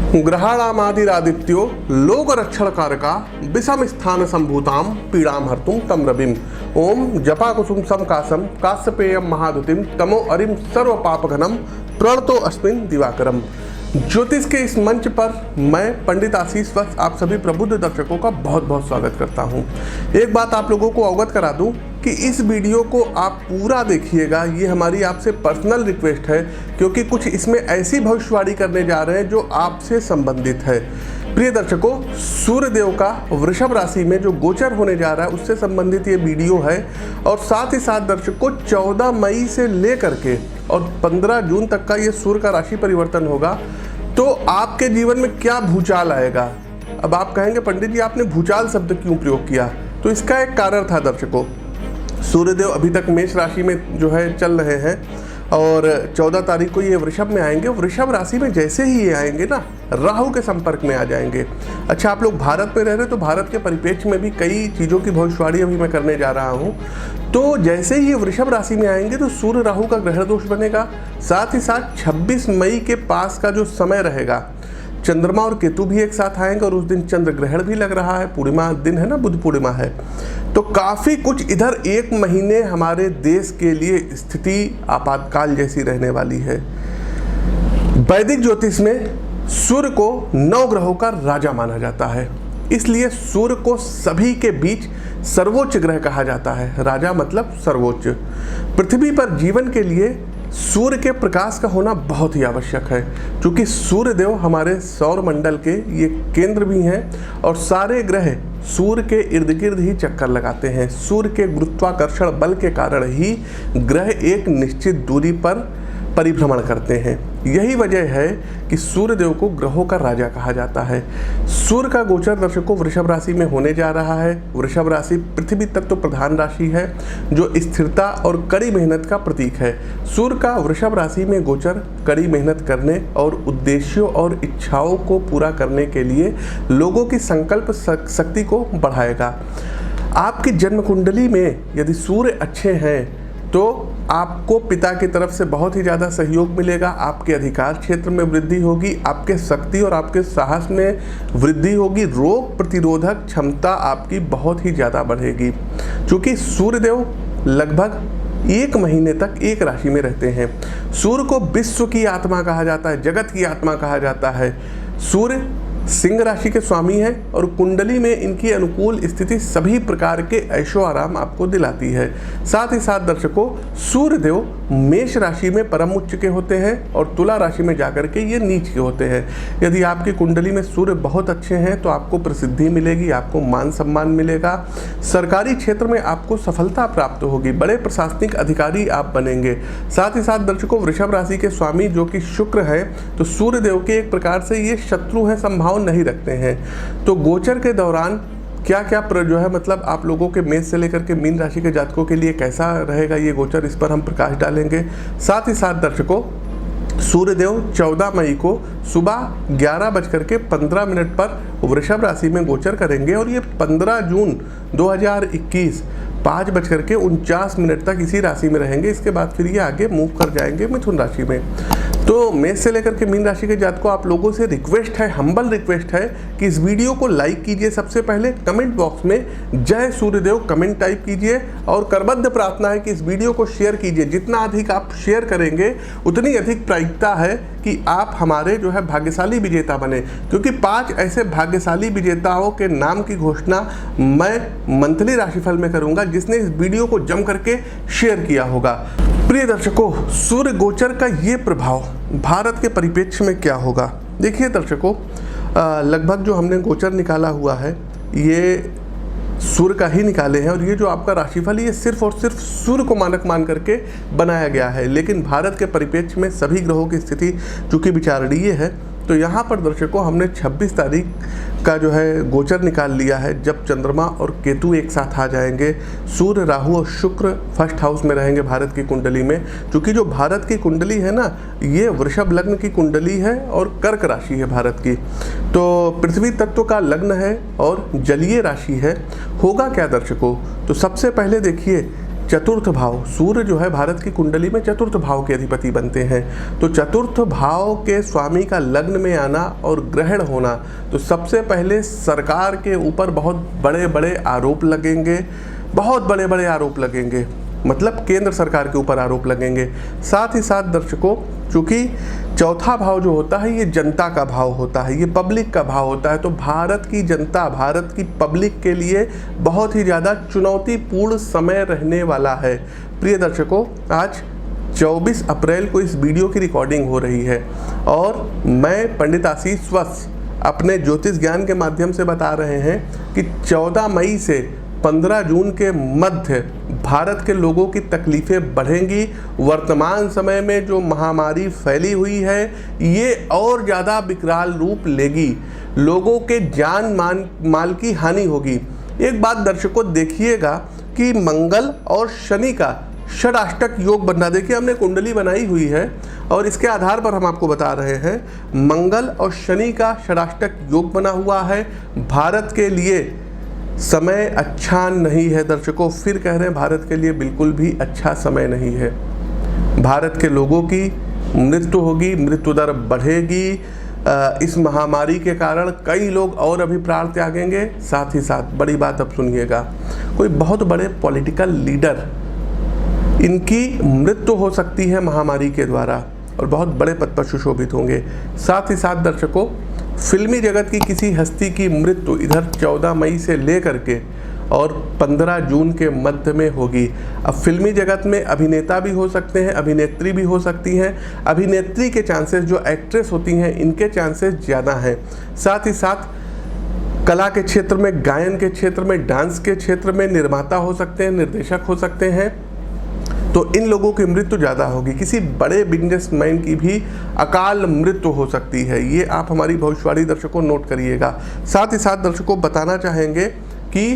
ग्रहाणामादिरादित्यो लोकरक्षणकारका विषम स्थान संभूताम पीड़ाम हर्तुम तम रविम। ओम जपा कुसुम समकासम काश्यपेयम महादुतिम तमो अरिम सर्व पापघनम प्रणतो अस्मिन दिवाकरम। ज्योतिष के इस मंच पर मैं पंडित आशीष वत्स आप सभी प्रबुद्ध दर्शकों का बहुत बहुत स्वागत करता हूं। एक बात आप लोगों को अवगत करा दूं कि इस वीडियो को आप पूरा देखिएगा, ये हमारी आपसे पर्सनल रिक्वेस्ट है, क्योंकि कुछ इसमें ऐसी भविष्यवाणी करने जा रहे हैं जो आपसे संबंधित है। प्रिय दर्शकों, सूर्यदेव का वृषभ राशि में जो गोचर होने जा रहा है उससे संबंधित ये वीडियो है। और साथ ही साथ दर्शकों, 14 मई से लेकर के और 15 जून तक का ये सूर्य का राशि परिवर्तन होगा, तो आपके जीवन में क्या भूचाल आएगा। अब आप कहेंगे पंडित जी आपने भूचाल शब्द क्यों प्रयोग किया, तो इसका एक कारण था दर्शकों। सूर्यदेव अभी तक मेष राशि में जो है चल रहे हैं और 14 तारीख को ये वृषभ में आएंगे। वृषभ राशि में जैसे ही ये आएंगे ना, राहु के संपर्क में आ जाएंगे। अच्छा, आप लोग भारत में रह रहे, तो भारत के परिप्रेक्ष्य में भी कई चीज़ों की भविष्यवाणी अभी मैं करने जा रहा हूँ। तो जैसे ही ये वृषभ राशि में आएंगे तो सूर्य राहु का ग्रह दोष बनेगा। साथ ही साथ 26 मई के पास का जो समय रहेगा, चंद्रमा और केतु भी एक साथ आएंगे और उस दिन चंद्र ग्रहण भी लग रहा है। पूर्णिमा दिन है ना, बुध पूर्णिमा है। तो काफ़ी कुछ इधर एक महीने हमारे देश के लिए स्थिति आपातकाल जैसी रहने वाली है। वैदिक ज्योतिष में सूर्य को 9 ग्रहों का राजा माना जाता है, इसलिए सूर्य को सभी के बीच सर्वोच्च ग्रह कहा जाता है। राजा मतलब सर्वोच्च। पृथ्वी पर जीवन के लिए सूर्य के प्रकाश का होना बहुत ही आवश्यक है, क्योंकि सूर्य देव हमारे सौर मंडल के ये केंद्र भी हैं और सारे ग्रह सूर्य के इर्द गिर्द ही चक्कर लगाते हैं। सूर्य के गुरुत्वाकर्षण बल के कारण ही ग्रह एक निश्चित दूरी पर परिभ्रमण करते हैं। यही वजह है कि सूर्यदेव को ग्रहों का राजा कहा जाता है। सूर्य का गोचर दर्शकों वृषभ राशि में होने जा रहा है। वृषभ राशि पृथ्वी तत्व प्रधान राशि है, जो स्थिरता और कड़ी मेहनत का प्रतीक है। सूर्य का वृषभ राशि में गोचर कड़ी मेहनत करने और उद्देश्यों और इच्छाओं को पूरा करने के लिए लोगों की संकल्प शक्ति को बढ़ाएगा। आपकी जन्म कुंडली में यदि सूर्य अच्छे हैं तो आपको पिता की तरफ से बहुत ही ज़्यादा सहयोग मिलेगा। आपके अधिकार क्षेत्र में वृद्धि होगी, आपके शक्ति और आपके साहस में वृद्धि होगी। रोग प्रतिरोधक क्षमता आपकी बहुत ही ज़्यादा बढ़ेगी, क्योंकि सूर्यदेव लगभग 1 महीने तक एक राशि में रहते हैं। सूर्य को विश्व की आत्मा कहा जाता है, जगत की आत्मा कहा जाता है। सूर्य सिंह राशि के स्वामी हैं और कुंडली में इनकी अनुकूल स्थिति सभी प्रकार के ऐशो आराम आपको दिलाती है। साथ ही साथ दर्शकों, सूर्यदेव मेष राशि में परम उच्च के होते हैं और तुला राशि में जाकर के ये नीच के होते हैं। यदि आपकी कुंडली में सूर्य बहुत अच्छे हैं तो आपको प्रसिद्धि मिलेगी, आपको मान सम्मान मिलेगा, सरकारी क्षेत्र में आपको सफलता प्राप्त होगी, बड़े प्रशासनिक अधिकारी आप बनेंगे। साथ ही साथ दर्शकों, वृषभ राशि के स्वामी जो कि शुक्र है, तो सूर्यदेव के एक प्रकार से ये शत्रु हैं, संभावना नहीं रखते हैं। तो गोचर के दौरान क्या क्या जो है मतलब आप लोगों के मेष से लेकर के मीन राशि के जातकों के लिए कैसा रहेगा ये गोचर, इस पर हम प्रकाश डालेंगे। साथ ही साथ दर्शकों, सूर्यदेव 14 मई को सुबह 11:15 पर वृषभ राशि में गोचर करेंगे और ये 15 जून 2021 5:49 तक इसी राशि में रहेंगे। इसके बाद फिर ये आगे मूव कर जाएंगे मिथुन राशि में। तो मेष से लेकर के मीन राशि के जातकों, आप लोगों से रिक्वेस्ट है, हम्बल रिक्वेस्ट है कि इस वीडियो को लाइक कीजिए। सबसे पहले कमेंट बॉक्स में जय सूर्यदेव कमेंट टाइप कीजिए और करबद्ध प्रार्थना है कि इस वीडियो को शेयर कीजिए। जितना अधिक आप शेयर करेंगे उतनी अधिक प्रायिकता है कि आप हमारे जो है भाग्यशाली विजेता बने, क्योंकि 5 ऐसे भाग्यशाली विजेताओं के नाम की घोषणा मैं मंथली राशिफल में करूंगा जिसने इस वीडियो को जम करके शेयर किया होगा। प्रिय दर्शकों, सूर्य गोचर का ये प्रभाव भारत के परिप्रेक्ष्य में क्या होगा। देखिए दर्शकों, लगभग जो हमने गोचर निकाला हुआ है ये सूर्य का ही निकाले हैं और ये जो आपका राशिफल ये सिर्फ और सिर्फ सूर्य को मानक मान करके बनाया गया है। लेकिन भारत के परिप्रेक्ष्य में सभी ग्रहों की स्थिति चूँकि विचारणीय है, तो यहाँ पर दर्शकों हमने 26 तारीख का जो है गोचर निकाल लिया है, जब चंद्रमा और केतु एक साथ आ जाएंगे। सूर्य, राहु और शुक्र फर्स्ट हाउस में रहेंगे भारत की कुंडली में। क्योंकि जो भारत की कुंडली है ना, ये वृषभ लग्न की कुंडली है और कर्क राशि है भारत की। तो पृथ्वी तत्व का लग्न है और जलीय राशि है। होगा क्या दर्शकों, तो सबसे पहले देखिए चतुर्थ भाव, सूर्य जो है भारत की कुंडली में चतुर्थ भाव के अधिपति बनते हैं। तो चतुर्थ भाव के स्वामी का लग्न में आना और ग्रहण होना, तो सबसे पहले सरकार के ऊपर बहुत बड़े बड़े आरोप लगेंगे, बहुत बड़े बड़े आरोप लगेंगे, मतलब केंद्र सरकार के ऊपर आरोप लगेंगे। साथ ही साथ दर्शकों, चूँकि चौथा भाव जो होता है ये जनता का भाव होता है, ये पब्लिक का भाव होता है, तो भारत की जनता, भारत की पब्लिक के लिए बहुत ही ज़्यादा चुनौतीपूर्ण समय रहने वाला है। प्रिय दर्शकों, आज 24 अप्रैल को इस वीडियो की रिकॉर्डिंग हो रही है और मैं पंडित आशीष वत्स अपने ज्योतिष ज्ञान के माध्यम से बता रहे हैं कि 14 मई से 15 जून के मध्य भारत के लोगों की तकलीफ़ें बढ़ेंगी। वर्तमान समय में जो महामारी फैली हुई है ये और ज़्यादा विकराल रूप लेगी, लोगों के जान माल की हानि होगी। एक बात दर्शकों देखिएगा कि मंगल और शनि का षडाष्टक योग बना, देखिए हमने कुंडली बनाई हुई है और इसके आधार पर हम आपको बता रहे हैं, मंगल और शनि का षडाष्टक योग बना हुआ है। भारत के लिए समय अच्छा नहीं है दर्शकों, फिर कह रहे हैं भारत के लिए बिल्कुल भी अच्छा समय नहीं है। भारत के लोगों की मृत्यु होगी, मृत्यु दर बढ़ेगी। इस महामारी के कारण कई लोग और अभी प्राण त्यागेंगे। साथ ही साथ बड़ी बात अब सुनिएगा, कोई बहुत बड़े पॉलिटिकल लीडर, इनकी मृत्यु हो सकती है महामारी के द्वारा और बहुत बड़े पद पर सुशोभित होंगे। साथ ही साथ दर्शकों, फिल्मी जगत की किसी हस्ती की मृत्यु इधर 14 मई से लेकर के और 15 जून के मध्य में होगी। अब फिल्मी जगत में अभिनेता भी हो सकते हैं, अभिनेत्री भी हो सकती हैं। अभिनेत्री के चांसेस, जो एक्ट्रेस होती हैं, इनके चांसेस ज़्यादा हैं। साथ ही साथ कला के क्षेत्र में, गायन के क्षेत्र में, डांस के क्षेत्र में निर्माता हो सकते हैं, निर्देशक हो सकते हैं, तो इन लोगों की मृत्यु ज़्यादा होगी। किसी बड़े बिजनेसमैन की भी अकाल मृत्यु हो सकती है, ये आप हमारी भविष्यवाणी दर्शकों नोट करिएगा। साथ ही साथ दर्शकों बताना चाहेंगे कि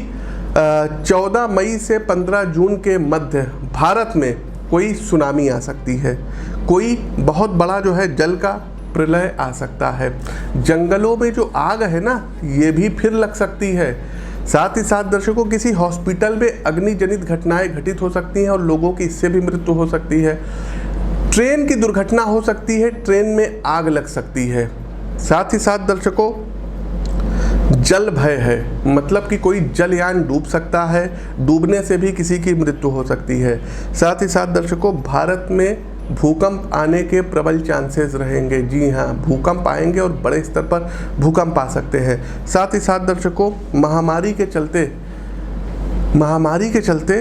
14 मई से 15 जून के मध्य भारत में कोई सुनामी आ सकती है, कोई बहुत बड़ा जो है जल का प्रलय आ सकता है। जंगलों में जो आग है ना, ये भी फिर लग सकती है। साथ ही साथ दर्शकों, किसी हॉस्पिटल में अग्निजनित घटनाएं घटित हो सकती हैं और लोगों की इससे भी मृत्यु हो सकती है। ट्रेन की दुर्घटना हो सकती है, ट्रेन में आग लग सकती है। साथ ही साथ दर्शकों, जल भय है, मतलब कि कोई जलयान डूब सकता है, डूबने से भी किसी की मृत्यु हो सकती है। साथ ही साथ दर्शकों, भारत में भूकंप आने के प्रबल चांसेस रहेंगे। जी हाँ, भूकंप आएंगे और बड़े स्तर पर भूकंप आ सकते हैं। साथ ही साथ दर्शकों, महामारी के चलते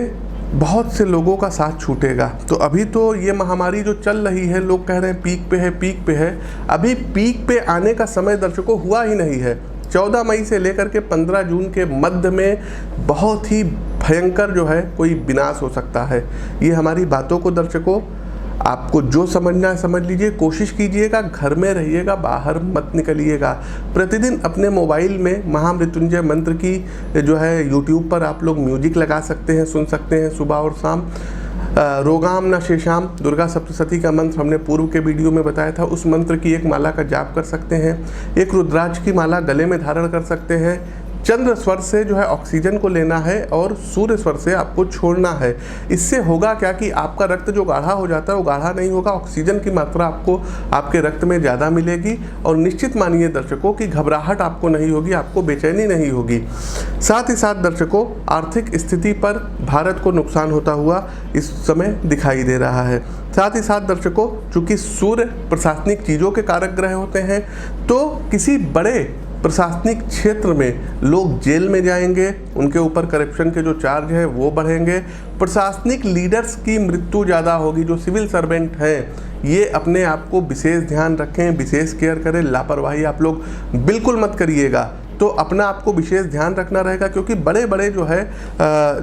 बहुत से लोगों का साथ छूटेगा। तो अभी तो ये महामारी जो चल रही है, लोग कह रहे हैं पीक पे है, अभी पीक पे आने का समय दर्शकों हुआ ही नहीं है। 14 मई से लेकर के 15 जून के मध्य में बहुत ही भयंकर जो है कोई विनाश हो सकता है। ये हमारी बातों को दर्शकों, आपको जो समझना है समझ लीजिए, कोशिश कीजिएगा, घर में रहिएगा, बाहर मत निकलिएगा। प्रतिदिन अपने मोबाइल में महामृत्युंजय मंत्र की जो है यूट्यूब पर आप लोग म्यूजिक लगा सकते हैं, सुन सकते हैं सुबह और शाम। रोगाम न शेषाम दुर्गा सप्तशती का मंत्र हमने पूर्व के वीडियो में बताया था, उस मंत्र की एक माला का जाप कर सकते हैं। एक रुद्राक्ष की माला गले में धारण कर सकते हैं। चंद्र स्वर से जो है ऑक्सीजन को लेना है और सूर्य स्वर से आपको छोड़ना है। इससे होगा क्या कि आपका रक्त जो गाढ़ा हो जाता है वो गाढ़ा नहीं होगा, ऑक्सीजन की मात्रा आपको आपके रक्त में ज़्यादा मिलेगी और निश्चित मानिए दर्शकों कि घबराहट आपको नहीं होगी, आपको बेचैनी नहीं होगी। साथ ही साथ दर्शकों, आर्थिक स्थिति पर भारत को नुकसान होता हुआ इस समय दिखाई दे रहा है। साथ ही साथ दर्शकों, चूँकि सूर्य प्रशासनिक चीज़ों के कारक ग्रह होते हैं, तो किसी बड़े प्रशासनिक क्षेत्र में लोग जेल में जाएंगे, उनके ऊपर करप्शन के जो चार्ज है वो बढ़ेंगे। प्रशासनिक लीडर्स की मृत्यु ज़्यादा होगी। जो सिविल सर्वेंट हैं, ये अपने आप को विशेष ध्यान रखें, विशेष केयर करें, लापरवाही आप लोग बिल्कुल मत करिएगा। तो अपना आपको विशेष ध्यान रखना रहेगा, क्योंकि बड़े बड़े जो है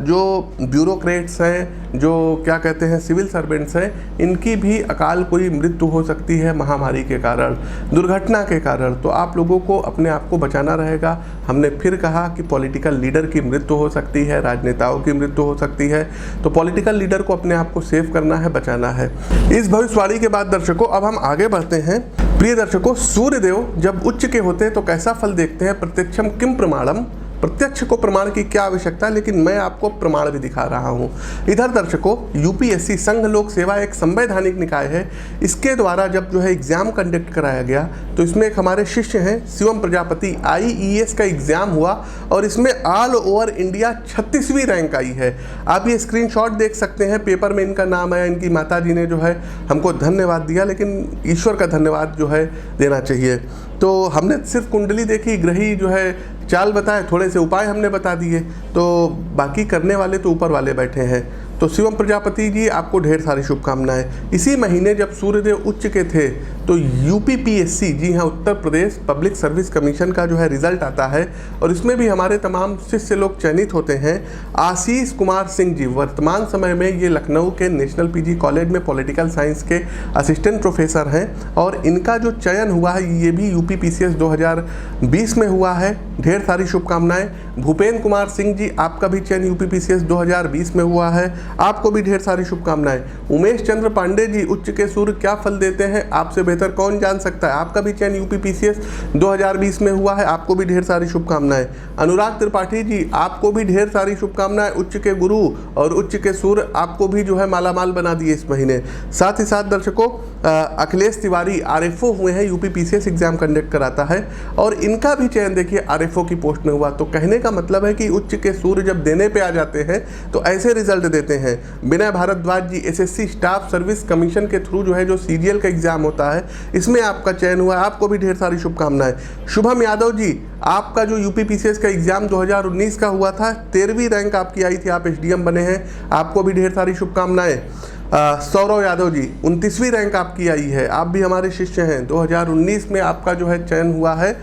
जो ब्यूरोक्रेट्स हैं, जो क्या कहते हैं सिविल सर्वेंट्स हैं, इनकी भी अकाल कोई मृत्यु हो सकती है महामारी के कारण, दुर्घटना के कारण। तो आप लोगों को अपने आप को बचाना रहेगा। हमने फिर कहा कि पॉलिटिकल लीडर की मृत्यु हो सकती है, राजनेताओं की मृत्यु हो सकती है, तो पॉलिटिकल लीडर को अपने आप को सेव करना है, बचाना है। इस भविष्यवाणी के बाद दर्शकों अब हम आगे बढ़ते हैं। प्रिय दर्शकों, सूर्यदेव जब उच्च के होते हैं तो कैसा फल देखते हैं? प्रत्यक्षम किम प्रमाणम प्रत्यक्ष को प्रमाण की क्या आवश्यकता, लेकिन मैं आपको प्रमाण भी दिखा रहा हूं। इधर दर्शकों, यूपीएससी संघ लोक सेवा एक संवैधानिक निकाय है। इसके द्वारा जब जो है एग्जाम कंडक्ट कराया गया तो इसमें एक हमारे शिष्य हैं शिवम प्रजापति, IES का एग्जाम हुआ और इसमें ऑल ओवर इंडिया 36वीं रैंक आई है। आप ये स्क्रीनशॉट देख सकते हैं, पेपर में इनका नाम आया। इनकी माता जी ने जो है हमको धन्यवाद दिया, लेकिन ईश्वर का धन्यवाद जो है देना चाहिए। तो हमने सिर्फ कुंडली देखी, ग्रही जो है चाल बताए, थोड़े से उपाय हमने बता दिए, तो बाकी करने वाले तो ऊपर वाले बैठे हैं। तो शिवम प्रजापति जी, आपको ढेर सारी शुभकामनाएं। इसी महीने जब सूर्यदेव उच्च के थे तो UPPSC, जी हाँ, Uttar Pradesh public service commission का जो है रिजल्ट आता है और इसमें भी हमारे तमाम शिष्य लोग चयनित होते हैं। आशीष कुमार सिंह जी वर्तमान समय में ये लखनऊ के नेशनल PG कॉलेज में पॉलिटिकल साइंस के असिस्टेंट प्रोफेसर हैं और इनका जो चयन हुआ है ये भी UPPCS 2020 में हुआ है। ढेर सारी शुभकामनाएं। भूपेंद्र कुमार सिंह जी, आपका भी चयन UPPCS 2020 में हुआ है, आपको भी ढेर सारी शुभकामनाएं। उमेश चंद्र पांडे जी, उच्च के सूर्य क्या फल देते हैं आपसे बेहतर कौन जान सकता है, आपका भी चयन UPPCS 2020 में हुआ है, आपको भी ढेर सारी शुभकामनाएं। अनुराग त्रिपाठी जी, आपको भी ढेर सारी शुभकामनाएं। उच्च के गुरु और उच्च के सूर्य आपको भी जो है मालामाल बना दिए इस महीने। साथ ही साथ दर्शकों, अखिलेश तिवारी RFO हुए हैं, UPPCS एग्जाम कंडक्ट कराता है और इनका भी चयन देखिए RFO की पोस्ट में हुआ। तो कहने का मतलब है कि उच्च के सूर्य जब देने पे आ जाते हैं तो ऐसे रिजल्ट देते हैं। विनय भारद्वाज जी, SSC स्टाफ सर्विस कमीशन के थ्रू जो है जो CGL का एग्जाम होता है इसमें आपका चयन हुआ है, आपको भी ढेर सारी शुभकामनाएं। शुभम यादव जी, आपका जो UPPCS का एग्जाम 2019 का हुआ था, 13वीं रैंक आपकी आई थी, आप SDM बने हैं, आपको भी ढेर सारी शुभकामनाएं। सौरव यादव जी, 29वीं रैंक आपकी आई है, आप भी हमारे शिष्य हैं। 2019 में आपका जो है चयन हुआ है,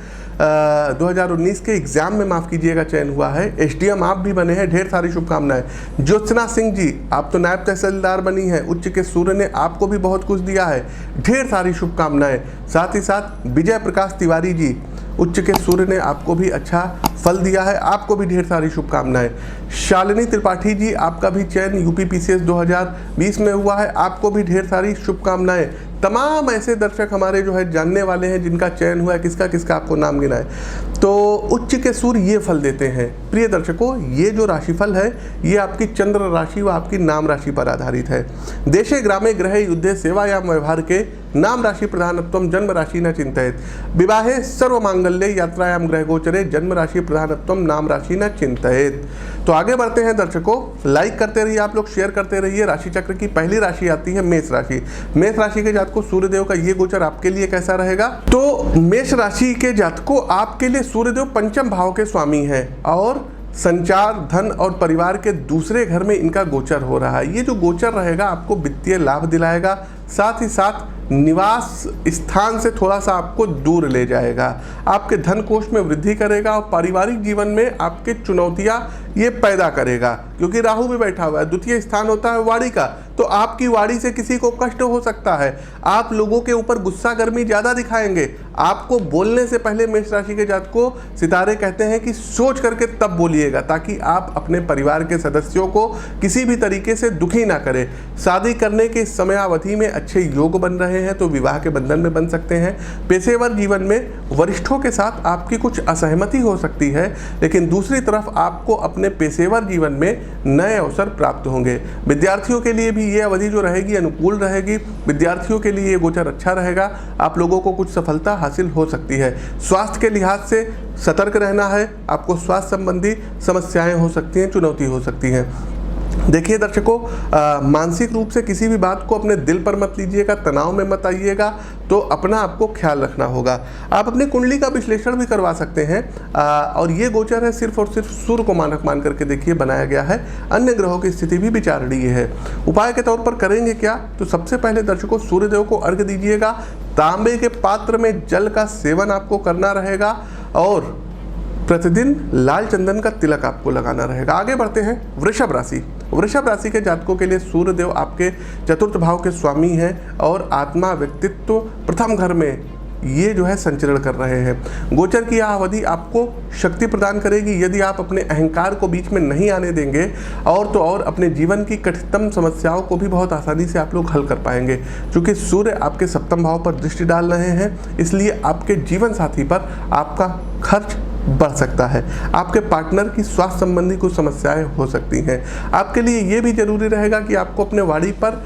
2019 के एग्जाम में माफ़ कीजिएगा चयन हुआ है, SDM आप भी बने हैं, ढेर सारी शुभकामनाएं। ज्योत्सना सिंह जी, आप तो नायब तहसीलदार बनी हैं, उच्च के सूर्य ने आपको भी बहुत कुछ दिया है, ढेर सारी शुभकामनाएं। साथ ही साथ विजय प्रकाश तिवारी जी, उच्च के सूर्य ने आपको भी अच्छा फल दिया है, आपको भी ढेर सारी शुभकामनाएं। शालिनी त्रिपाठी जी, आपका भी चयन UPPCS 2020 में हुआ है, आपको भी ढेर सारी शुभकामनाएं। तमाम ऐसे दर्शक हमारे जो है जानने वाले हैं जिनका चयन हुआ है, किसका किसका आपको नाम गिना है। तो उच्च के सूर्य ये फल देते हैं। प्रिय दर्शकों, ये जो राशिफल है ये आपकी चंद्र राशि व आपकी नाम राशि पर आधारित है। देशे ग्रामे ग्रहे युद्धे सेवायाम व्यवहार के नाम राशि प्रधानत्वम जन्म राशि न चिंतित, विवाहे सर्व मांगल्ये यात्रायाम ग्रह गोचरे जन्म राशि प्रधानत्वम नाम राशि न चिंतित। तो आगे बढ़ते हैं दर्शकों, लाइक करते रहिए आप लोग, शेयर करते रहिए। राशि चक्र की पहली राशि आती है मेष राशि। मेष राशि के जातकों, सूर्यदेव का ये गोचर आपके लिए कैसा रहेगा? तो मेष राशि के जातकों, आपके लिए सूर्यदेव पंचम भाव के स्वामी हैं और संचार, धन और परिवार के दूसरे घर में इनका गोचर हो रहा है। ये जो गोचर रहेगा आपको वित्तीय लाभ दिलाएगा, साथ ही साथ निवास स्थान से थोड़ा सा आपको दूर ले जाएगा, आपके धन कोष में वृद्धि करेगा और पारिवारिक जीवन में आपके चुनौतियां ये पैदा करेगा, क्योंकि राहु भी बैठा हुआ है। द्वितीय स्थान होता है वाणी का, तो आपकी वाणी से किसी को कष्ट हो सकता है, आप लोगों के ऊपर गुस्सा गर्मी ज़्यादा दिखाएंगे। आपको बोलने से पहले मेष राशि के जातकों, सितारे कहते हैं कि सोच करके तब बोलिएगा, ताकि आप अपने परिवार के सदस्यों को किसी भी तरीके से दुखी ना करें। शादी करने के समयावधि में अच्छे योग बन रहे हैं तो विवाह के बंधन में बन सकते हैं। पेशेवर जीवन में वरिष्ठों के साथ आपकी कुछ असहमति हो सकती है, लेकिन दूसरी तरफ आपको अपने पेशेवर जीवन में नए अवसर प्राप्त होंगे। विद्यार्थियों के लिए भी ये अवधि जो रहेगी अनुकूल रहेगी। विद्यार्थियों के लिए ये गोचर अच्छा रहेगा, आप लोगों को कुछ सफलता हासिल हो सकती है। स्वास्थ्य के लिहाज से सतर्क रहना है, आपको स्वास्थ्य संबंधी समस्याएं हो सकती हैं, चुनौती हो सकती हैं। देखिए दर्शकों, मानसिक रूप से किसी भी बात को अपने दिल पर मत लीजिएगा, तनाव में मत आइएगा, तो अपना आपको ख्याल रखना होगा। आप अपनी कुंडली का विश्लेषण भी करवा सकते हैं और ये गोचर है सिर्फ और सिर्फ सूर्य को मानक मान करके देखिए बनाया गया है, अन्य ग्रहों की स्थिति भी विचारणीय है। उपाय के तौर पर करेंगे क्या? तो सबसे पहले दर्शकों, सूर्यदेव को अर्घ्य दीजिएगा, तांबे के पात्र में जल का सेवन आपको करना रहेगा और प्रतिदिन लाल चंदन का तिलक आपको लगाना रहेगा। आगे बढ़ते हैं वृषभ राशि। वृषभ राशि के जातकों के लिए सूर्यदेव आपके चतुर्थ भाव के स्वामी हैं और आत्मा व्यक्तित्व प्रथम घर में ये जो है संचरण कर रहे हैं। गोचर की यह अवधि आपको शक्ति प्रदान करेगी यदि आप अपने अहंकार को बीच में नहीं आने देंगे, और तो और अपने जीवन की कठिनतम समस्याओं को भी बहुत आसानी से आप लोग हल कर पाएंगे। क्योंकि सूर्य आपके सप्तम भाव पर दृष्टि डाल रहे हैं, इसलिए आपके जीवन साथी पर आपका खर्च बढ़ सकता है। आपके पार्टनर की स्वास्थ्य संबंधी कुछ समस्याएं हो सकती हैं। आपके लिए ये भी जरूरी रहेगा कि आपको अपने वाणी पर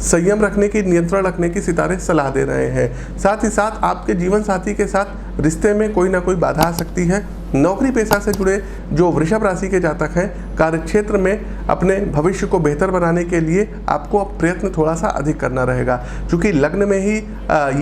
संयम रखने की, नियंत्रण रखने की सितारे सलाह दे रहे हैं। साथ ही साथ आपके जीवन साथी के साथ रिश्ते में कोई ना कोई बाधा आ सकती है। नौकरी पेशा से जुड़े जो वृषभ राशि के जातक हैं, कार्यक्षेत्र में अपने भविष्य को बेहतर बनाने के लिए आपको अब प्रयत्न थोड़ा सा अधिक करना रहेगा। क्योंकि लग्न में ही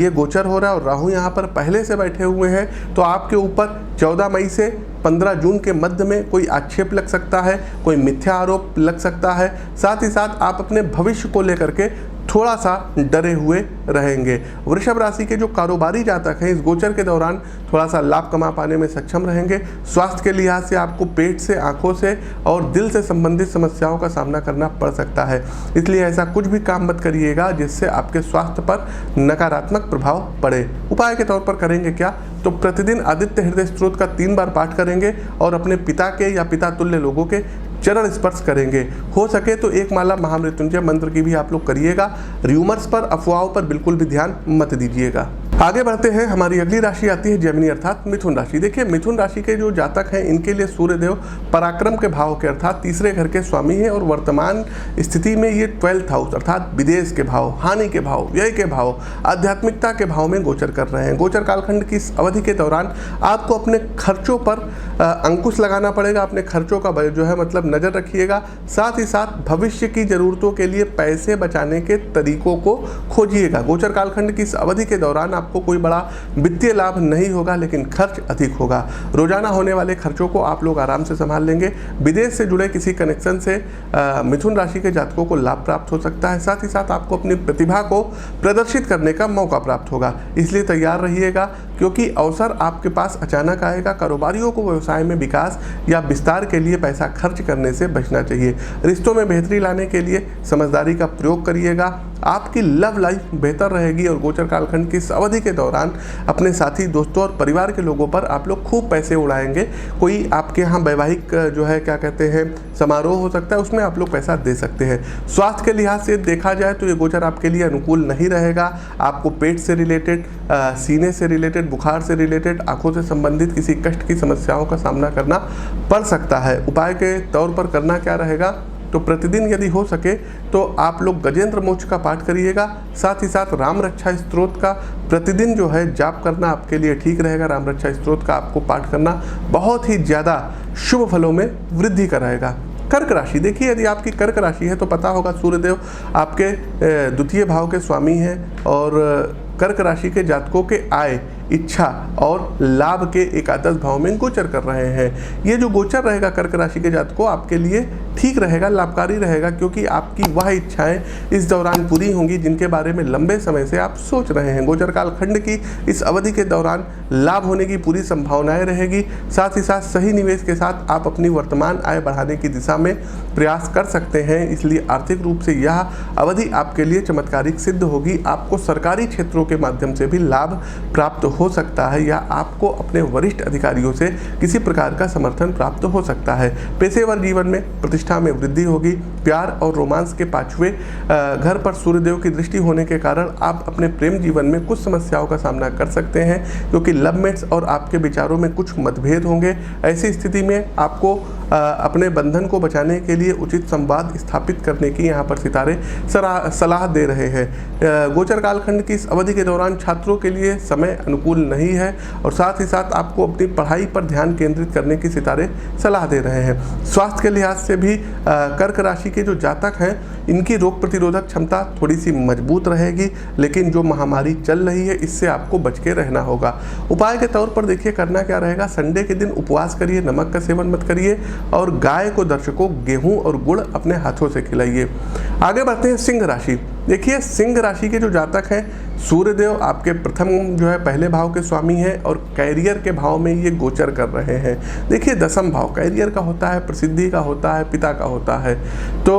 ये गोचर हो रहा है और राहु यहाँ पर पहले से बैठे हुए हैं, तो आपके ऊपर 14 मई से 15 जून के मध्य में कोई आक्षेप लग सकता है, कोई मिथ्या आरोप लग सकता है। साथ ही साथ आप अपने भविष्य को लेकर के थोड़ा सा डरे हुए रहेंगे। वृषभ राशि के जो कारोबारी जातक हैं, इस गोचर के दौरान थोड़ा सा लाभ कमा पाने में सक्षम रहेंगे। स्वास्थ्य के लिहाज से आपको पेट से, आंखों से और दिल से संबंधित समस्याओं का सामना करना पड़ सकता है, इसलिए ऐसा कुछ भी काम मत करिएगा जिससे आपके स्वास्थ्य पर नकारात्मक प्रभाव पड़े। उपाय के तौर पर करेंगे क्या, तो प्रतिदिन आदित्य हृदय स्तोत्र का 3 बार पाठ करेंगे और अपने पिता के या पिता तुल्य लोगों के चरण स्पर्श करेंगे। हो सके तो 1 माला महामृत्युंजय मंत्र की भी आप लोग करिएगा। र्यूमर्स पर, अफवाहों पर बिल्कुल भी ध्यान मत दीजिएगा। आगे बढ़ते हैं, हमारी अगली राशि आती है जेमिनी अर्थात मिथुन राशि। देखिए, मिथुन राशि के जो जातक हैं, इनके लिए सूर्यदेव पराक्रम के भाव के अर्थात तीसरे घर के स्वामी हैं और वर्तमान स्थिति में ये 12th हाउस अर्थात विदेश के भाव, हानि के भाव, व्यय के भाव, आध्यात्मिकता के भाव में गोचर कर रहे हैं। गोचर कालखंड की इस अवधि के दौरान आपको अपने खर्चों पर अंकुश लगाना पड़ेगा। अपने खर्चों का जो है मतलब नज़र रखिएगा। साथ ही साथ भविष्य की ज़रूरतों के लिए पैसे बचाने के तरीकों को खोजिएगा। गोचर कालखंड की इस अवधि के दौरान आपको कोई बड़ा वित्तीय लाभ नहीं होगा, लेकिन खर्च अधिक होगा। रोजाना होने वाले खर्चों को आप लोग आराम से संभाल लेंगे। विदेश से जुड़े किसी कनेक्शन से मिथुन राशि के जातकों को लाभ प्राप्त हो सकता है। साथ ही साथ आपको अपनी प्रतिभा को प्रदर्शित करने का मौका प्राप्त होगा, इसलिए तैयार रहिएगा क्योंकि अवसर आपके पास अचानक आएगा। कारोबारियों को व्यवसाय में विकास या विस्तार के लिए पैसा खर्च करने से बचना चाहिए। रिश्तों में बेहतरी लाने के लिए समझदारी का प्रयोग करिएगा। आपकी लव लाइफ बेहतर रहेगी और गोचर कालखंड की इस अवधि के दौरान अपने साथी, दोस्तों और परिवार के लोगों पर आप लोग खूब पैसे उड़ाएंगे। कोई आपके यहाँ वैवाहिक जो है क्या कहते हैं समारोह हो सकता है, उसमें आप लोग पैसा दे सकते हैं। स्वास्थ्य के लिहाज से देखा जाए तो ये गोचर आपके लिए अनुकूल नहीं रहेगा। आपको पेट से रिलेटेड, सीने से रिलेटेड, बुखार से रिलेटेड, आंखों से संबंधित किसी कष्ट की समस्याओं का सामना करना पड़ सकता है। उपाय के तौर पर करना क्या रहेगा, तो प्रतिदिन यदि हो सके तो आप लोग गजेंद्र मोक्ष का पाठ करिएगा। साथ ही साथ राम रक्षा स्तोत्र का प्रतिदिन जो है जाप करना आपके लिए ठीक रहेगा। राम रक्षा स्तोत्र का आपको पाठ करना बहुत ही ज़्यादा शुभ फलों में वृद्धि कराएगा। कर्क राशि, देखिए यदि आपकी कर्क राशि है तो पता होगा सूर्यदेव आपके द्वितीय भाव के स्वामी हैं और कर्क राशि के जातकों के आय, इच्छा और लाभ के एकादश भाव में गोचर कर रहे हैं। ये जो गोचर रहेगा कर्क राशि के जातकों आपके लिए ठीक रहेगा, लाभकारी रहेगा, क्योंकि आपकी वह इच्छाएं इस दौरान पूरी होंगी जिनके बारे में लंबे समय से आप सोच रहे हैं। गोचर कालखंड की इस अवधि के दौरान लाभ होने की पूरी संभावनाएं रहेगी। साथ ही साथ सही निवेश के साथ आप अपनी वर्तमान आय बढ़ाने की दिशा में प्रयास कर सकते हैं, इसलिए आर्थिक रूप से यह अवधि आपके लिए चमत्कारिक सिद्ध होगी। आपको सरकारी क्षेत्रों के माध्यम से भी लाभ प्राप्त हो सकता है या आपको अपने वरिष्ठ अधिकारियों से किसी प्रकार का समर्थन प्राप्त हो सकता है। पेशेवर जीवन में प्रतिष्ठा में वृद्धि होगी। प्यार और रोमांस के 5वें घर पर सूर्यदेव की दृष्टि होने के कारण आप अपने प्रेम जीवन में कुछ समस्याओं का सामना कर सकते हैं, क्योंकि लवमेट्स और आपके विचारों में कुछ मतभेद होंगे। ऐसी स्थिति में आपको अपने बंधन को बचाने के लिए उचित संवाद स्थापित करने की यहाँ पर सितारे सलाह दे रहे हैं। गोचर कालखंड की इस अवधि के दौरान छात्रों के लिए समय अनुकूल नहीं है और साथ ही साथ आपको अपनी पढ़ाई पर ध्यान केंद्रित करने की सितारे सलाह दे रहे हैं। स्वास्थ्य के लिहाज से भी कर्क राशि के जो जातक हैं इनकी रोग प्रतिरोधक क्षमता थोड़ी सी मजबूत रहेगी, लेकिन जो महामारी चल रही है इससे आपको बच के रहना होगा। उपाय के तौर पर देखिए करना क्या रहेगा, संडे के दिन उपवास करिए, नमक का सेवन मत करिए और गाय को दर्शकों गेहूं और गुड़ अपने हाथों से खिलाइए। आगे बढ़ते हैं सिंह राशि। देखिए सिंह राशि के जो जातक हैं सूर्यदेव आपके प्रथम जो है पहले भाव के स्वामी हैं और कैरियर के भाव में ये गोचर कर रहे हैं। देखिए दसम भाव कैरियर का होता है, प्रसिद्धि का होता है, पिता का होता है। तो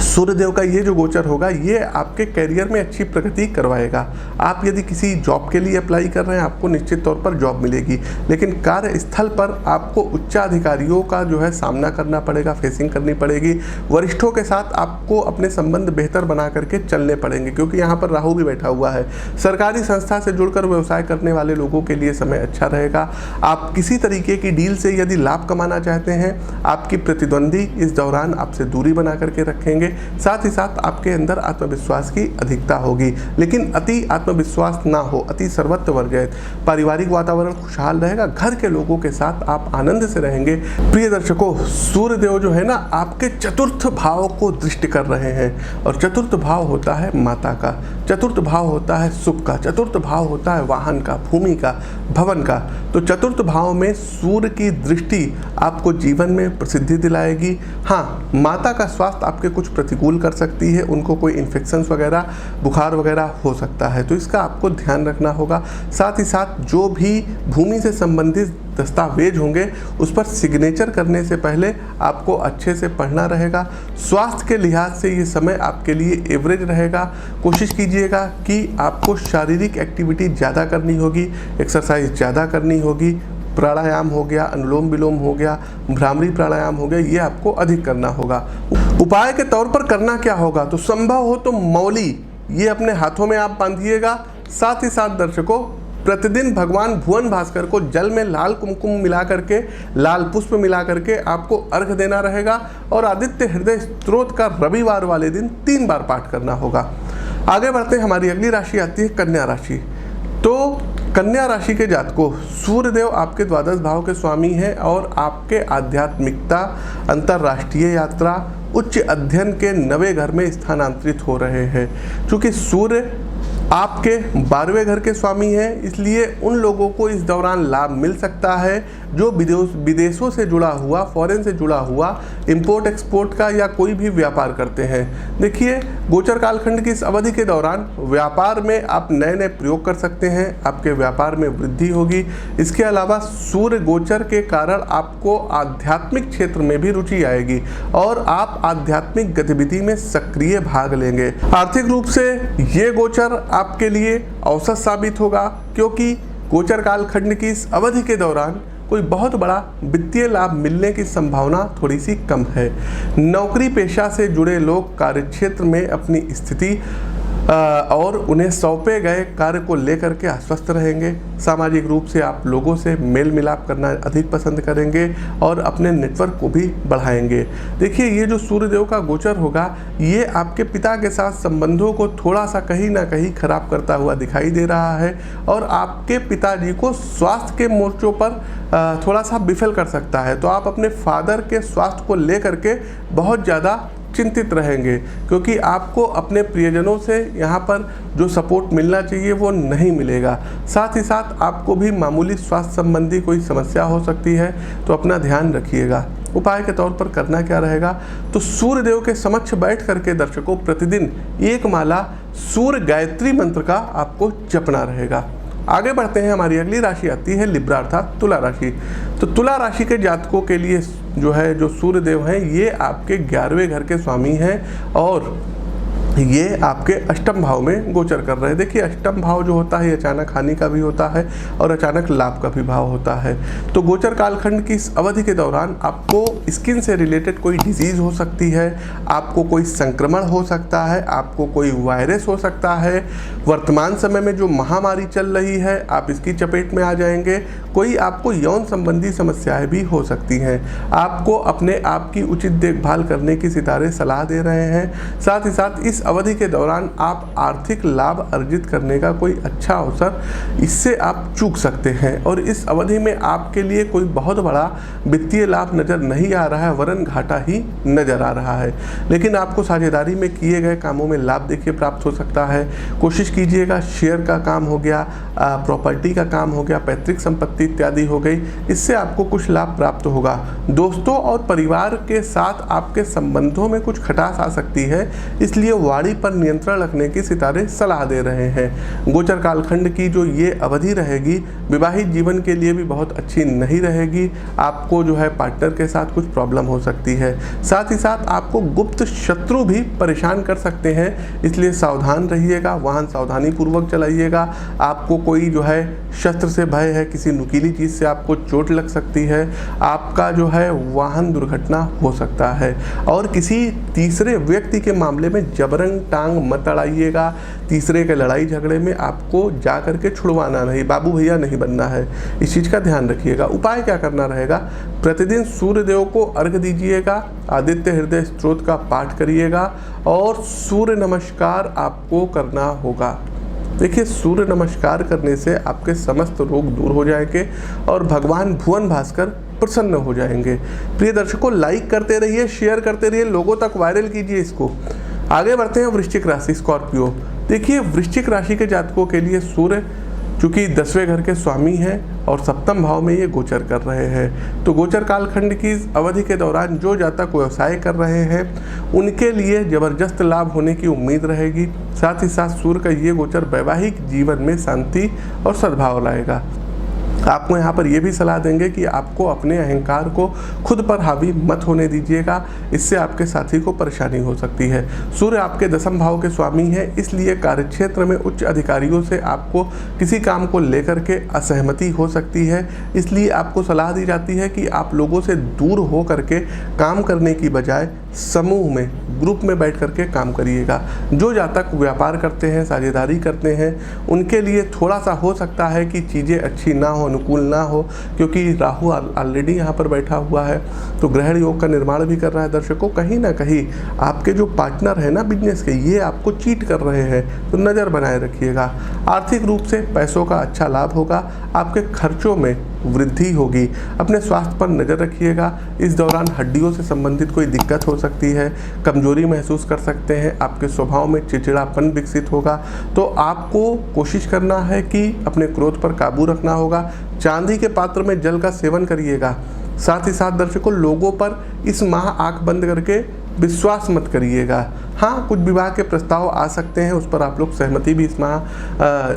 सूर्यदेव का ये जो गोचर होगा ये आपके करियर में अच्छी प्रगति करवाएगा। आप यदि किसी जॉब के लिए अप्लाई कर रहे हैं आपको निश्चित तौर पर जॉब मिलेगी, लेकिन कार्यस्थल पर आपको उच्चाधिकारियों का जो है सामना करना पड़ेगा, फेसिंग करनी पड़ेगी। वरिष्ठों के साथ आपको अपने संबंध बेहतर बना करके चलने पड़ेंगे, क्योंकि यहाँ पर राहु भी बैठा हुआ है। सरकारी संस्था से जुड़कर व्यवसाय करने वाले लोगों के लिए समय अच्छा रहेगा। आप किसी तरीके की डील से यदि लाभ कमाना चाहते हैं, आपकी प्रतिद्वंदी इस दौरान आपसे दूरी बना करके रखेंगे। साथ ही साथ आपके अंदर आत्मविश्वास की अधिकता होगी, लेकिन अति आत्मविश्वास ना हो, अति सर्वत्र वर्जित। पारिवारिक वातावरण खुशहाल रहेगा, घर के लोगों के साथ आप आनंद से रहेंगे। प्रिय दर्शकों, सूर्यदेव जो है ना आपके चतुर्थ भाव को दृष्टि कर रहे हैं, और चतुर्थ भाव होता है माता का, चतुर्थ भाव होता है सुख का, चतुर्थ भाव होता है वाहन का, भूमि का, भवन का। तो चतुर्थ भाव में सूर्य की दृष्टि आपको जीवन में प्रसिद्धि दिलाएगी। हाँ, माता का स्वास्थ्य आपके कुछ प्रतिकूल कर सकती है, उनको कोई इन्फेक्शंस वगैरह, बुखार वगैरह हो सकता है, तो इसका आपको ध्यान रखना होगा। साथ ही साथ जो भी भूमि से संबंधित दस्तावेज होंगे उस पर सिग्नेचर करने से पहले आपको अच्छे से पढ़ना रहेगा। स्वास्थ्य के लिहाज से ये समय आपके लिए एवरेज रहेगा। कोशिश कीजिएगा कि आपको शारीरिक एक्टिविटी ज़्यादा करनी होगी, एक्सरसाइज ज़्यादा करनी होगी। प्राणायाम हो गया, अनुलोम विलोम हो गया, भ्रामरी प्राणायाम हो गया, ये आपको अधिक करना होगा। उपाय के तौर पर करना क्या होगा, तो संभव हो तो मौली ये अपने हाथों में आप बांधिएगा। साथ ही साथ दर्शकों, प्रतिदिन भगवान भुवन भास्कर को जल में लाल कुमकुम मिला करके, लाल पुष्प मिला करके आपको अर्घ देना रहेगा, और आदित्य हृदय स्तोत्र का रविवार वाले दिन 3 बार पाठ करना होगा। आगे बढ़ते हैं, हमारी अगली राशि आती है कन्या राशि। तो कन्या राशि के जातकों, सूर्यदेव आपके द्वादश भाव के स्वामी हैं और आपके आध्यात्मिकता, अंतर्राष्ट्रीय यात्रा, उच्च अध्ययन के 9वें घर में स्थानांतरित हो रहे हैं। चूँकि सूर्य आपके 12वें घर के स्वामी हैं, इसलिए उन लोगों को इस दौरान लाभ मिल सकता है जो विदेशों से जुड़ा हुआ, फॉरेन से जुड़ा हुआ इंपोर्ट एक्सपोर्ट का या कोई भी व्यापार करते हैं। देखिए, गोचर कालखंड की इस अवधि के दौरान व्यापार में आप नए नए प्रयोग कर सकते हैं, आपके व्यापार में वृद्धि होगी। इसके अलावा सूर्य गोचर के कारण आपको आध्यात्मिक क्षेत्र में भी रुचि आएगी और आप आध्यात्मिक गतिविधि में सक्रिय भाग लेंगे। आर्थिक रूप से ये गोचर आपके लिए औसत साबित होगा, क्योंकि गोचर कालखंड की इस अवधि के दौरान कोई बहुत बड़ा वित्तीय लाभ मिलने की संभावना थोड़ी सी कम है। नौकरी पेशा से जुड़े लोग कार्यक्षेत्र में अपनी स्थिति और उन्हें सौंपे गए कार्य को लेकर के आश्वस्त रहेंगे। सामाजिक रूप से आप लोगों से मेल मिलाप करना अधिक पसंद करेंगे और अपने नेटवर्क को भी बढ़ाएंगे। देखिए, ये जो सूर्यदेव का गोचर होगा ये आपके पिता के साथ संबंधों को थोड़ा सा कहीं ना कहीं खराब करता हुआ दिखाई दे रहा है, और आपके पिताजी को स्वास्थ्य के मोर्चों पर थोड़ा सा विफल कर सकता है। तो आप अपने फादर के स्वास्थ्य को लेकर के बहुत ज़्यादा चिंतित रहेंगे, क्योंकि आपको अपने प्रियजनों से यहाँ पर जो सपोर्ट मिलना चाहिए वो नहीं मिलेगा। साथ ही साथ आपको भी मामूली स्वास्थ्य संबंधी कोई समस्या हो सकती है, तो अपना ध्यान रखिएगा। उपाय के तौर पर करना क्या रहेगा, तो सूर्यदेव के समक्ष बैठ करके दर्शकों प्रतिदिन 1 माला सूर्य गायत्री मंत्र का आपको जपना रहेगा। आगे बढ़ते हैं, हमारी अगली राशि आती है लिब्रा अर्थात तुला राशि। तो तुला राशि के जातकों के लिए जो सूर्यदेव हैं ये आपके 11वें घर के स्वामी हैं और ये आपके अष्टम भाव में गोचर कर रहे हैं। देखिए, अष्टम भाव जो होता है अचानक हानि का भी होता है और अचानक लाभ का भी भाव होता है। तो गोचर कालखंड की इस अवधि के दौरान आपको स्किन से रिलेटेड कोई डिजीज़ हो सकती है, आपको कोई संक्रमण हो सकता है, आपको कोई वायरस हो सकता है। वर्तमान समय में जो महामारी चल रही है आप इसकी चपेट में आ जाएंगे। कोई आपको यौन संबंधी समस्याएं भी हो सकती हैं। आपको अपने आप की उचित देखभाल करने की सितारे सलाह दे रहे हैं। साथ ही साथ इस अवधि के दौरान आप आर्थिक लाभ अर्जित करने का कोई अच्छा अवसर इससे आप चूक सकते हैं, और इस अवधि में आपके लिए कोई बहुत बड़ा वित्तीय लाभ नज़र नहीं आ रहा है, वरन घाटा ही नज़र आ रहा है। लेकिन आपको साझेदारी में किए गए कामों में लाभ देखिए प्राप्त हो सकता है। कोशिश कीजिएगा, शेयर का काम हो गया, प्रॉपर्टी का काम हो गया, पैतृक संपत्ति इत्यादि हो गई, इससे आपको कुछ लाभ प्राप्त होगा। दोस्तों और परिवार के साथ आपके संबंधों में कुछ खटास आ सकती है, इसलिए वाणी पर नियंत्रण रखने की सितारे सलाह दे रहे हैं। गोचर कालखंड की जो ये अवधि रहेगी विवाहित जीवन के लिए भी बहुत अच्छी नहीं रहेगी। आपको जो है पार्टनर के साथ कुछ प्रॉब्लम हो सकती है। साथ ही साथ आपको गुप्त शत्रु भी परेशान कर सकते हैं, इसलिए सावधान रहिएगा। वाहन सावधानी पूर्वक चलाइएगा। आपको कोई जो है शस्त्र से भय है, किसी नुकीली चीज़ से आपको चोट लग सकती है। आपका जो है वाहन दुर्घटना हो सकता है। और किसी तीसरे व्यक्ति के मामले में जबरन टांग मत अड़ाइएगा। तीसरे के लड़ाई झगड़े में आपको जा करके छुड़वाना नहीं, बाबू भैया नहीं बनना है। इस चीज़ का ध्यान रखिएगा। उपाय क्या करना रहेगा, प्रतिदिन सूर्यदेव को अर्घ दीजिएगा, आदित्य हृदय स्तोत्र का पाठ करिएगा और सूर्य नमस्कार आपको करना होगा। देखिए, सूर्य नमस्कार करने से आपके समस्त रोग दूर हो जाएंगे और भगवान भुवन भास्कर प्रसन्न हो जाएंगे। प्रिय दर्शकों, लाइक करते रहिए, शेयर करते रहिए, लोगों तक वायरल कीजिए इसको। आगे बढ़ते हैं वृश्चिक राशि, स्कॉर्पियो। देखिए, वृश्चिक राशि के जातकों के लिए सूर्य चूँकि 10वें घर के स्वामी हैं और सप्तम भाव में ये गोचर कर रहे हैं, तो गोचर कालखंड की अवधि के दौरान जो जातक व्यवसाय कर रहे हैं उनके लिए ज़बरदस्त लाभ होने की उम्मीद रहेगी। साथ ही साथ सूर्य का ये गोचर वैवाहिक जीवन में शांति और सद्भाव लाएगा। आपको यहाँ पर यह भी सलाह देंगे कि आपको अपने अहंकार को खुद पर हावी मत होने दीजिएगा, इससे आपके साथी को परेशानी हो सकती है। सूर्य आपके 10वें भाव के स्वामी हैं, इसलिए कार्यक्षेत्र में उच्च अधिकारियों से आपको किसी काम को लेकर के असहमति हो सकती है। इसलिए आपको सलाह दी जाती है कि आप लोगों से दूर हो करके काम करने की बजाय समूह में, ग्रुप में बैठ करके काम करिएगा। जो जातक व्यापार करते हैं, साझेदारी करते हैं, उनके लिए थोड़ा सा हो सकता है कि चीज़ें अच्छी ना हो, अनुकूल ना हो, क्योंकि राहु ऑलरेडी यहाँ पर बैठा हुआ है, तो ग्रहण योग का निर्माण भी कर रहा है। दर्शकों, कहीं ना कहीं आपके जो पार्टनर है ना बिजनेस के, ये आपको चीट कर रहे हैं, तो नज़र बनाए रखिएगा। आर्थिक रूप से पैसों का अच्छा लाभ होगा, आपके खर्चों में वृद्धि होगी। अपने स्वास्थ्य पर नज़र रखिएगा। इस दौरान हड्डियों से संबंधित कोई दिक्कत हो सकती है, कमजोरी महसूस कर सकते हैं, आपके स्वभाव में चिड़चिड़ापन विकसित होगा। तो आपको कोशिश करना है कि अपने क्रोध पर काबू रखना होगा। चांदी के पात्र में जल का सेवन करिएगा। साथ ही साथ दर्शकों, लोगों पर इस माह आंख बंद करके विश्वास मत करिएगा। हाँ, कुछ विवाह के प्रस्ताव आ सकते हैं, उस पर आप लोग सहमति भी इस माह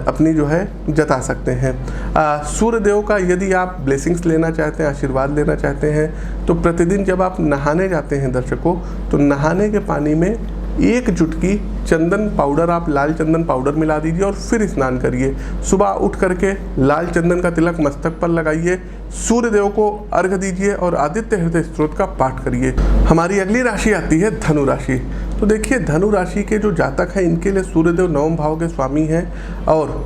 अपनी जो है जता सकते हैं। सूर्यदेव का यदि आप ब्लेसिंग्स लेना चाहते हैं, आशीर्वाद लेना चाहते हैं, तो प्रतिदिन जब आप नहाने जाते हैं दर्शकों, तो नहाने के पानी में 1 चुटकी चंदन पाउडर, आप लाल चंदन पाउडर मिला दीजिए और फिर स्नान करिए। सुबह उठ करके लाल चंदन का तिलक मस्तक पर लगाइए, सूर्यदेव को अर्घ दीजिए और आदित्य हृदय स्तोत्र का पाठ करिए। हमारी अगली राशि आती है धनु राशि। तो देखिए, धनु राशि के जो जातक हैं, इनके लिए सूर्यदेव 9वें भाव के स्वामी हैं और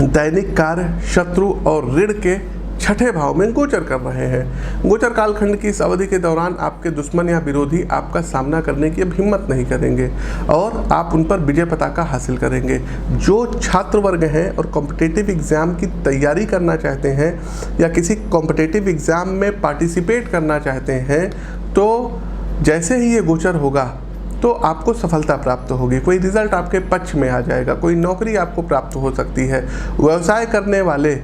दैनिक कार्य, शत्रु और ऋण के 6ठे भाव में गोचर कर रहे हैं। गोचर कालखंड की इस अवधि के दौरान आपके दुश्मन या विरोधी आपका सामना करने की अब हिम्मत नहीं करेंगे और आप उन पर विजय पताका हासिल करेंगे। जो छात्र वर्ग हैं और कॉम्पिटिटिव एग्ज़ाम की तैयारी करना चाहते हैं या किसी कॉम्पिटिटिव एग्ज़ाम में पार्टिसिपेट करना चाहते हैं, तो जैसे ही ये गोचर होगा तो आपको सफलता प्राप्त होगी। कोई रिजल्ट आपके पक्ष में आ जाएगा, कोई नौकरी आपको प्राप्त हो सकती है। व्यवसाय करने वाले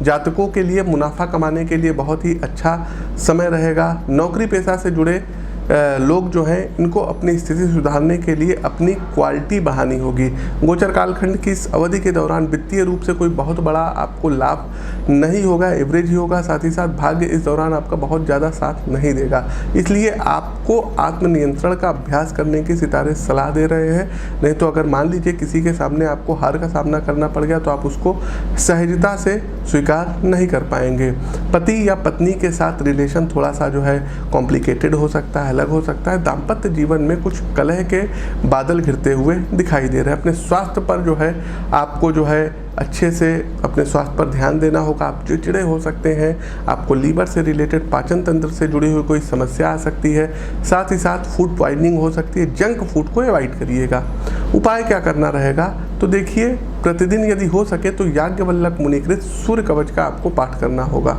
जातकों के लिए मुनाफा कमाने के लिए बहुत ही अच्छा समय रहेगा। नौकरी पेशा से जुड़े लोग जो हैं, इनको अपनी स्थिति सुधारने के लिए अपनी क्वालिटी बढ़ानी होगी। गोचर कालखंड की इस अवधि के दौरान वित्तीय रूप से कोई बहुत बड़ा आपको लाभ नहीं होगा, एवरेज ही होगा। साथ ही साथ भाग्य इस दौरान आपका बहुत ज़्यादा साथ नहीं देगा, इसलिए आपको आत्मनियंत्रण का अभ्यास करने की सितारे सलाह दे रहे हैं। नहीं तो अगर मान लीजिए किसी के सामने आपको हार का सामना करना पड़ गया, तो आप उसको सहजता से स्वीकार नहीं कर पाएंगे। पति या पत्नी के साथ रिलेशन थोड़ा सा जो है कॉम्प्लिकेटेड हो सकता है, अलग हो सकता है। दाम्पत्य जीवन में कुछ कलह के बादल घिरते हुए दिखाई दे रहे हैं। अपने स्वास्थ्य पर जो है आपको जो है अच्छे से अपने स्वास्थ्य पर ध्यान देना होगा। आप चिड़चिड़े हो सकते हैं, आपको लीवर से रिलेटेड, पाचन तंत्र से जुड़ी हुई कोई समस्या आ सकती है। साथ ही साथ फूड पॉइजनिंग हो सकती है। जंक फूड को अवॉइड करिएगा। उपाय क्या करना रहेगा, तो देखिए, प्रतिदिन यदि हो सके तो याज्ञवल्क्य मुनिकृत सूर्य कवच का आपको पाठ करना होगा।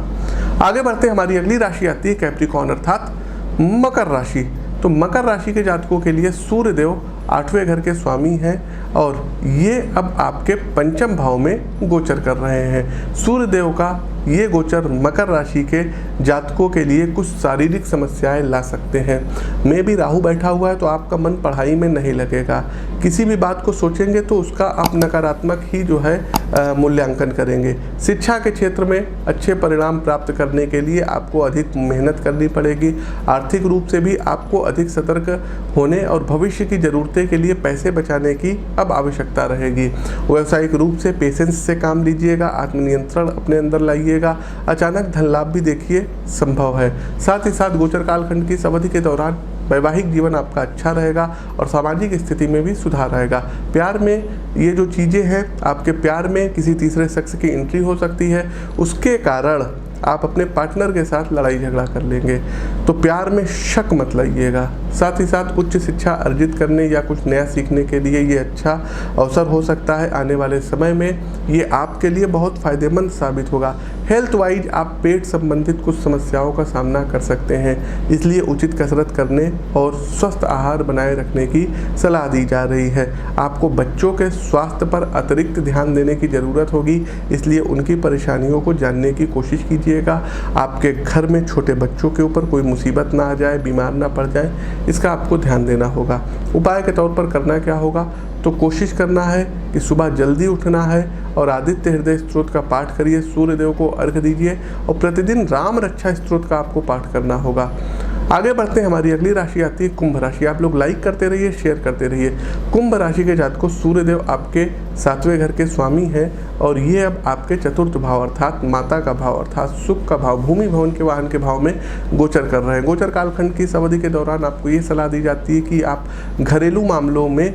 आगे बढ़ते हमारी अगली राशि आती है कैप्रिकॉर्न अर्थात मकर राशि। तो मकर राशि के जातकों के लिए सूर्यदेव 8वें घर के स्वामी हैं और ये अब आपके 5म भाव में गोचर कर रहे हैं। सूर्यदेव का ये गोचर मकर राशि के जातकों के लिए कुछ शारीरिक समस्याएं ला सकते हैं। में भी राहु बैठा हुआ है तो आपका मन पढ़ाई में नहीं लगेगा। किसी भी बात को सोचेंगे तो उसका आप नकारात्मक ही जो है मूल्यांकन करेंगे। शिक्षा के क्षेत्र में अच्छे परिणाम प्राप्त करने के लिए आपको अधिक मेहनत करनी पड़ेगी। आर्थिक रूप से भी आपको अधिक सतर्क होने और भविष्य की ज़रूरतें के लिए पैसे बचाने की अब आवश्यकता रहेगी। व्यावसायिक रूप से पेशेंस से काम लीजिएगा, आत्मनियंत्रण अपने अंदर लाइएगा। अचानक धन लाभ भी देखिए संभव है। साथ ही साथ गोचर कालखंड की इस अवधि के दौरान वैवाहिक जीवन आपका अच्छा रहेगा और सामाजिक स्थिति में भी सुधार रहेगा। प्यार में ये जो चीज़ें हैं, आपके प्यार में किसी तीसरे शख्स की एंट्री हो सकती है, उसके कारण आप अपने पार्टनर के साथ लड़ाई झगड़ा कर लेंगे, तो प्यार में शक मत लाइएगा। साथ ही साथ उच्च शिक्षा अर्जित करने या कुछ नया सीखने के लिए ये अच्छा अवसर हो सकता है। आने वाले समय में ये आपके लिए बहुत फ़ायदेमंद साबित होगा। हेल्थ वाइज आप पेट संबंधित कुछ समस्याओं का सामना कर सकते हैं, इसलिए उचित कसरत करने और स्वस्थ आहार बनाए रखने की सलाह दी जा रही है। आपको बच्चों के स्वास्थ्य पर अतिरिक्त ध्यान देने की ज़रूरत होगी, इसलिए उनकी परेशानियों को जानने की कोशिश कीजिएगा। आपके घर में छोटे बच्चों के ऊपर कोई मुसीबत ना आ जाए, बीमार ना पड़ जाए, इसका आपको ध्यान देना होगा। उपाय के तौर पर करना क्या होगा, तो कोशिश करना है कि सुबह जल्दी उठना है और आदित्य हृदय स्तोत्र का पाठ करिए, सूर्यदेव को अर्घ्य दीजिए और प्रतिदिन राम रक्षा स्तोत्र का आपको पाठ करना होगा। आगे बढ़ते हैं, हमारी अगली राशि आती है कुंभ राशि। आप लोग लाइक करते रहिए, शेयर करते रहिए। कुंभ राशि के जातकों, सूर्यदेव आपके 7वें घर के स्वामी हैं और ये अब आपके चतुर्थ भाव अर्थात माता का भाव अर्थात सुख का भाव, भूमि भवन के वाहन के भाव में गोचर कर रहे हैं। गोचर कालखंड की इस अवधि के दौरान आपको ये सलाह दी जाती है कि आप घरेलू मामलों में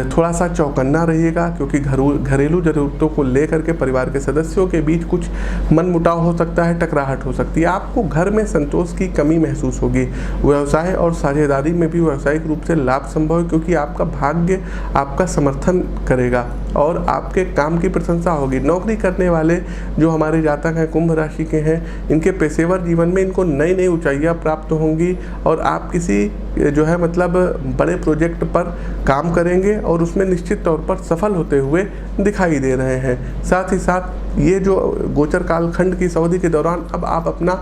थोड़ा सा चौकन्ना रहिएगा, क्योंकि घरेलू ज़रूरतों को लेकर के परिवार के सदस्यों के बीच कुछ मनमुटाव हो सकता है, टकराहट हो सकती है। आपको घर में संतोष की कमी महसूस होगी। व्यवसाय और साझेदारी में भी व्यावसायिक रूप से लाभ संभव है, क्योंकि आपका भाग्य आपका समर्थन करेगा और आपके काम की प्रशंसा होगी। नौकरी करने वाले जो हमारे जातक हैं, कुंभ राशि के हैं, इनके पेशेवर जीवन में इनको नई नई ऊंचाइयां प्राप्त होंगी और आप किसी जो है मतलब बड़े प्रोजेक्ट पर काम करेंगे और उसमें निश्चित तौर पर सफल होते हुए दिखाई दे रहे हैं। साथ ही साथ ये जो गोचर कालखंड की इस अवधि के दौरान अब आप अपना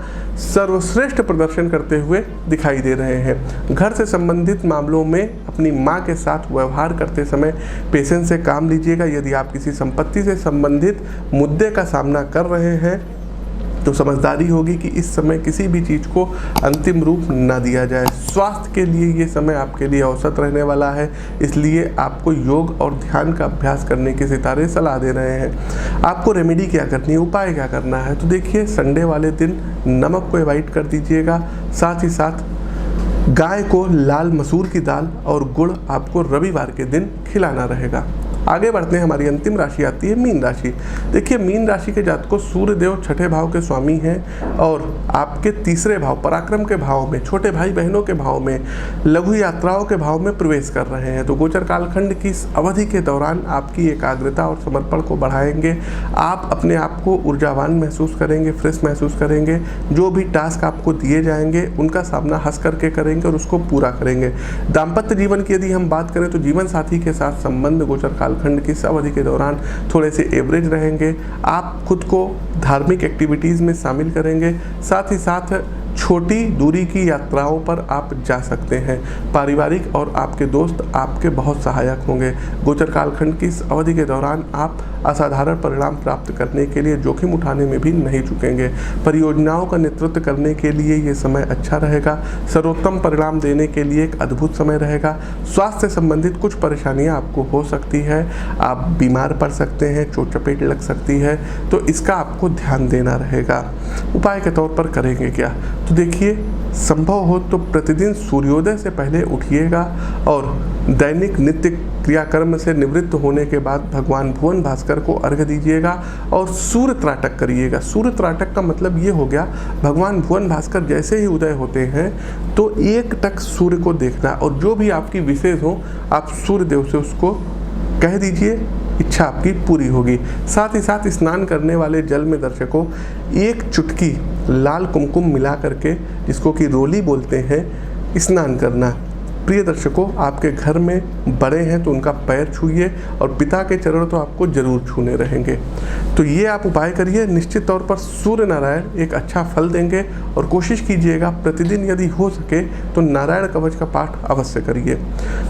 सर्वश्रेष्ठ प्रदर्शन करते हुए दिखाई दे रहे हैं। घर से संबंधित मामलों में अपनी माँ के साथ व्यवहार करते समय पेशेंस से काम लीजिएगा। यदि आप किसी संपत्ति से संबंधित मुद्दे का सामना कर रहे हैं तो समझदारी होगी कि इस समय किसी भी चीज़ को अंतिम रूप न दिया जाए। स्वास्थ्य के लिए ये समय आपके लिए औसत रहने वाला है, इसलिए आपको योग और ध्यान का अभ्यास करने के सितारे सलाह दे रहे हैं। आपको रेमेडी क्या करनी है, उपाय क्या करना है, तो देखिए संडे वाले दिन नमक को अवॉइड कर दीजिएगा। साथ ही साथ गाय को लाल मसूर की दाल और गुड़ आपको रविवार के दिन खिलाना रहेगा। आगे बढ़ते हैं, हमारी अंतिम राशि आती है मीन राशि। देखिए मीन राशि के जातकों, सूर्यदेव 6ठे भाव के स्वामी हैं और आपके 3रे भाव पराक्रम के भाव में, छोटे भाई बहनों के भाव में, लघु यात्राओं के भाव में प्रवेश कर रहे हैं। तो गोचर कालखंड की इस अवधि के दौरान आपकी एकाग्रता और समर्पण को बढ़ाएंगे। आप अपने आप को ऊर्जावान महसूस करेंगे, फ्रेश महसूस करेंगे। जो भी टास्क आपको दिए जाएंगे उनका सामना हंस करके करेंगे और उसको पूरा करेंगे। दाम्पत्य जीवन की यदि हम बात करें तो जीवन साथी के साथ संबंध गोचर कालखंड की इस अवधि के दौरान थोड़े से एवरेज रहेंगे। आप खुद को धार्मिक एक्टिविटीज़ में शामिल करेंगे। साथ ही साथ छोटी दूरी की यात्राओं पर आप जा सकते हैं। पारिवारिक और आपके दोस्त आपके बहुत सहायक होंगे। गोचर कालखंड की इस अवधि के दौरान आप असाधारण परिणाम प्राप्त करने के लिए जोखिम उठाने में भी नहीं चूकेंगे। परियोजनाओं का नेतृत्व करने के लिए ये समय अच्छा रहेगा। सर्वोत्तम परिणाम देने के लिए एक अद्भुत समय रहेगा। स्वास्थ्य से संबंधित कुछ परेशानियां आपको हो सकती है, आप बीमार पड़ सकते हैं, चोट चपेट लग सकती है, तो इसका आपको ध्यान देना रहेगा। उपाय के तौर पर करेंगे क्या, तो देखिए संभव हो तो प्रतिदिन सूर्योदय से पहले उठिएगा और दैनिक नित्य क्रियाकर्म से निवृत्त होने के बाद भगवान भुवन भास्कर को अर्घ्य दीजिएगा और सूर्य त्राटक करिएगा। सूर्य त्राटक का मतलब ये हो गया, भगवान भुवन भास्कर जैसे ही उदय होते हैं तो एक टक सूर्य को देखना और जो भी आपकी विशेष हो आप सूर्य देव से उसको कह दीजिए, इच्छा आपकी पूरी होगी। साथ ही साथ स्नान करने वाले जल में दर्शकों एक चुटकी लाल कुमकुम मिला करके, जिसको कि रोली बोलते हैं, स्नान करना। प्रिय दर्शकों, आपके घर में बड़े हैं तो उनका पैर छूइए और पिता के चरण तो आपको जरूर छूने रहेंगे। तो ये आप उपाय करिए, निश्चित तौर पर सूर्य नारायण एक अच्छा फल देंगे। और कोशिश कीजिएगा प्रतिदिन यदि हो सके तो नारायण कवच का पाठ अवश्य करिए।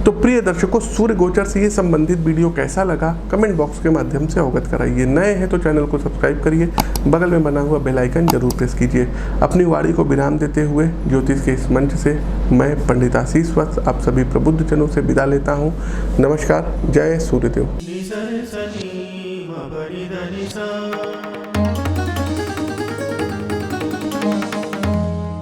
तो प्रिय दर्शकों, सूर्य गोचर से ये संबंधित वीडियो कैसा लगा कमेंट बॉक्स के माध्यम से अवगत कराइए। नए हैं तो चैनल को सब्सक्राइब करिए, बगल में बना हुआ बेल आइकन जरूर प्रेस कीजिए। अपनी वाणी को विराम देते हुए ज्योतिष के इस मंच से मैं पंडित आशीष वत्स आप सभी प्रबुद्ध जनों से विदा लेता हूँ। नमस्कार। जय सूर्यदेव।